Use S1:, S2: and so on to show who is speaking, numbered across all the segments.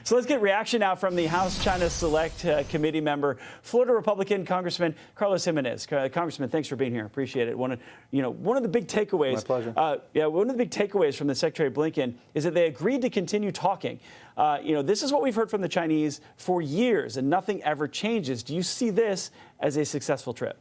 S1: So let's get reaction now from the House China Select Committee member, Florida Republican Congressman Carlos Gimenez. Congressman, thanks for being here. Appreciate it. One of the big takeaways.
S2: My pleasure.
S1: One of the big takeaways from the Secretary Blinken is that they agreed to continue talking. This is what we've heard from the Chinese for years, and nothing ever changes. Do you see this as a successful trip?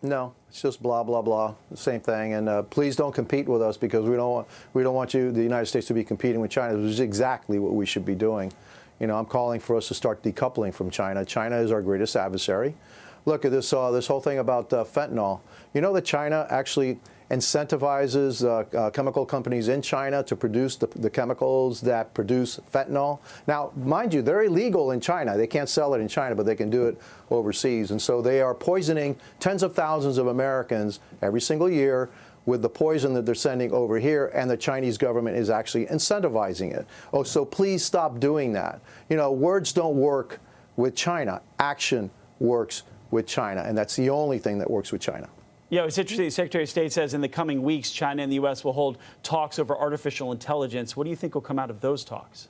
S2: No, it's just blah, blah, blah, the same thing. And please don't compete with us, because we don't want the United States, to be competing with China, which is exactly what we should be doing. I'm calling for us to start decoupling from China. China is our greatest adversary. Look at this whole thing about fentanyl. You know that China actually incentivizes chemical companies in China to produce the chemicals that produce fentanyl. Now, mind you, they're illegal in China. They can't sell it in China, but they can do it overseas. And so they are poisoning tens of thousands of Americans every single year with the poison that they're sending over here, and the Chinese government is actually incentivizing it. Oh, so please stop doing that. Words don't work with China. Action works with China, and that's the only thing that works with China.
S1: Yeah, it's interesting. The Secretary of State says in the coming weeks, China and the U.S. will hold talks over artificial intelligence. What do you think will come out of those talks?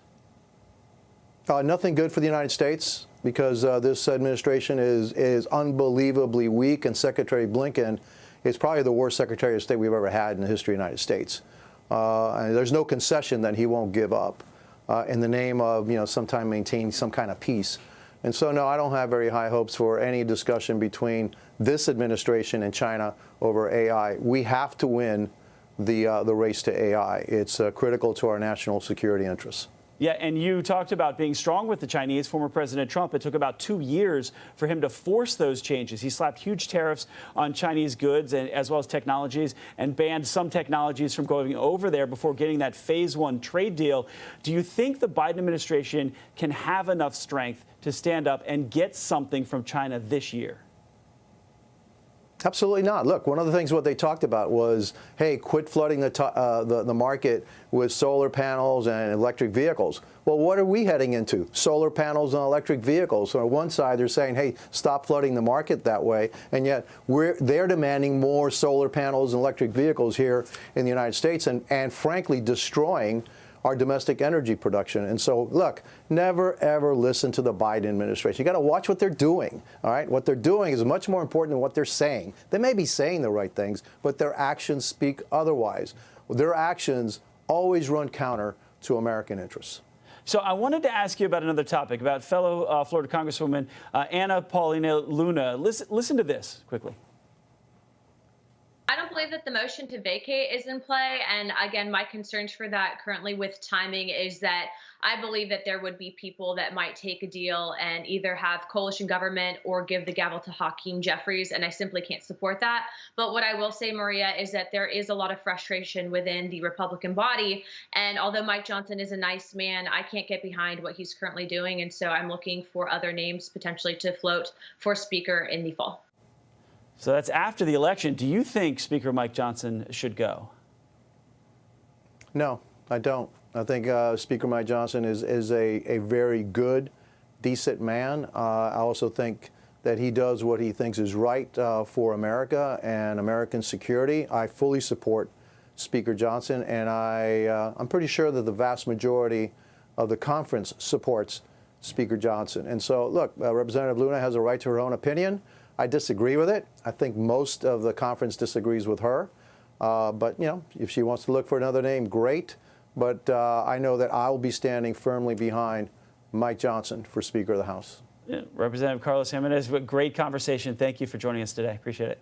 S2: Nothing good for the United States, because this administration is unbelievably weak, and Secretary Blinken is probably the worst Secretary of State we've ever had in the history of the United States. And there's no concession that he won't give up in the name of, sometime maintaining some kind of peace. And so, no, I don't have very high hopes for any discussion between this administration and China over AI. We have to win the race to AI. It's critical to our national security interests.
S1: Yeah, and you talked about being strong with the Chinese. Former President Trump, it took about 2 years for him to force those changes. He slapped huge tariffs on Chinese goods and as well as technologies, and banned some technologies from going over there before getting that phase 1 trade deal. Do you think the Biden administration can have enough strength to stand up and get something from China this year?
S2: Absolutely not. Look, one of the things what they talked about was, hey, quit flooding the market with solar panels and electric vehicles. Well, what are we heading into? Solar panels and electric vehicles. So on one side, they're saying, hey, stop flooding the market that way, and yet they're demanding more solar panels and electric vehicles here in the United States, and frankly, destroying our domestic energy production. And so, look, never, ever listen to the Biden administration. You got to watch what they're doing, all right? What they're doing is much more important than what they're saying. They may be saying the right things, but their actions speak otherwise. Their actions always run counter to American interests.
S1: So I wanted to ask you about another topic, about fellow Florida Congresswoman Anna Paulina Luna. Listen to this quickly.
S3: I don't believe that the motion to vacate is in play. And again, my concerns for that currently with timing is that I believe that there would be people that might take a deal and either have coalition government or give the gavel to Hakeem Jeffries. And I simply can't support that. But what I will say, Maria, is that there is a lot of frustration within the Republican body. And although Mike Johnson is a nice man, I can't get behind what he's currently doing. And so I'm looking for other names potentially to float for Speaker in the fall.
S1: So that's after the election. Do you think Speaker Mike Johnson should go?
S2: No, I don't. I think Speaker Mike Johnson is a very good, decent man. I also think that he does what he thinks is right for America and American security. I fully support Speaker Johnson, and I'm pretty sure that the vast majority of the conference supports Speaker Johnson. And so, look, Representative Luna has a right to her own opinion. I disagree with it. I think most of the conference disagrees with her. But, if she wants to look for another name, great. But I know that I will be standing firmly behind Mike Johnson for Speaker of the House.
S1: Yeah, Representative Carlos Gimenez, great conversation. Thank you for joining us today. Appreciate it.